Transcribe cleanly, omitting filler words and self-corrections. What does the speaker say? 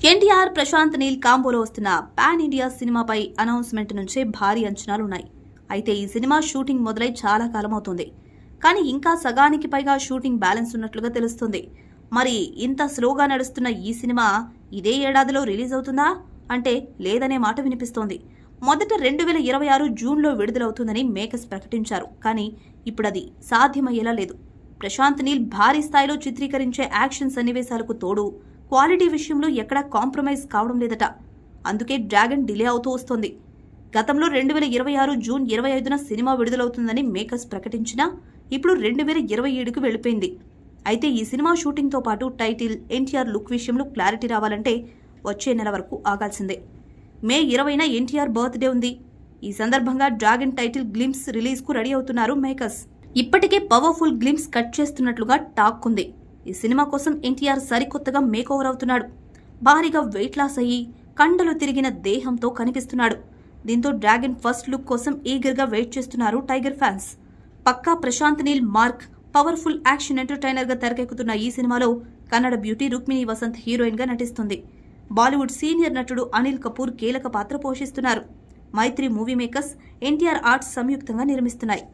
ఎన్టీఆర్ ప్రశాంత్ నీల్ కాంబోలో వస్తున్న pan India సినిమాపై announcement నుంచే భారీ అంచనాలున్నాయి. అయితే ఈ సినిమా షూటింగ్ మొదలై చాలా కాలం అవుతుంది. కానీ ఇంకా సగానికి పైగా షూటింగ్ బ్యాలెన్స్ ఉన్నట్లుగా తెలుస్తుంది. మరి ఇంత స్లోగా నడుస్తున్న ఈ సినిమా ఇదే ఏడాదిలో రిలీజ్ అవుతుందా అంటే లేదనే మాట వినిపిస్తోంది. మొదట 2026 జూన్లో విడుదలవుతుందని మేకర్స్ ప్రకటించారు. కానీ ఇప్పుడది సాధ్యమయ్యేలా లేదు. ప్రశాంత్ నీల్ భారీ స్థాయిలో చిత్రీకరించే యాక్షన్ సన్నివేశాలకు తోడు క్వాలిటీ విషయంలో ఎక్కడా కాంప్రమైజ్ కావడం లేదట. అందుకే డ్రాగన్ డిలే అవుతూ వస్తోంది. గతంలో 2026 జూన్ 25న సినిమా విడుదలవుతుందని మేకర్స్ ప్రకటించినా ఇప్పుడు 2027కు వెళ్లిపోయింది. అయితే ఈ సినిమా షూటింగ్తో పాటు టైటిల్, ఎన్టీఆర్ లుక్ విషయంలో క్లారిటీ రావాలంటే వచ్చే నెల వరకు ఆగాల్సిందే. మే 20న ఎన్టీఆర్ బర్త్డే ఉంది. ఈ సందర్భంగా డ్రాగన్ టైటిల్ గ్లింప్స్ రిలీజ్కు రెడీ అవుతున్నారు మేకర్స్. ఇప్పటికే పవర్ఫుల్ గ్లింప్స్ కట్ చేస్తున్నట్లుగా టాక్ ఉంది. ఈ సినిమా కోసం ఎన్టీఆర్ సరికొత్తగా మేకోవర్ అవుతున్నాడు. భారీగా వెయిట్ లాస్ అయ్యి కండలు తిరిగిన దేహంతో కనిపిస్తున్నాడు. దీంతో డ్రాగన్ ఫస్ట్ లుక్ కోసం ఈగర్గా వెయిట్ చేస్తున్నారు టైగర్ ఫ్యాన్స్. పక్కా Prashanth Neel mark powerful action ఎంటర్టైనర్గా తెరకెక్కుతున్న ఈ సినిమాలో కన్నడ బ్యూటీ రుక్మిణి వసంత్ హీరోయిన్గా నటిస్తుంది. బాలీవుడ్ సీనియర్ నటుడు అనిల్ కపూర్ కీలక పాత్ర పోషిస్తున్నారు. మైత్రి మూవీ మేకర్స్, ఎన్టీఆర్ ఆర్ట్స్ సంయుక్తంగా నిర్మిస్తున్నాయి.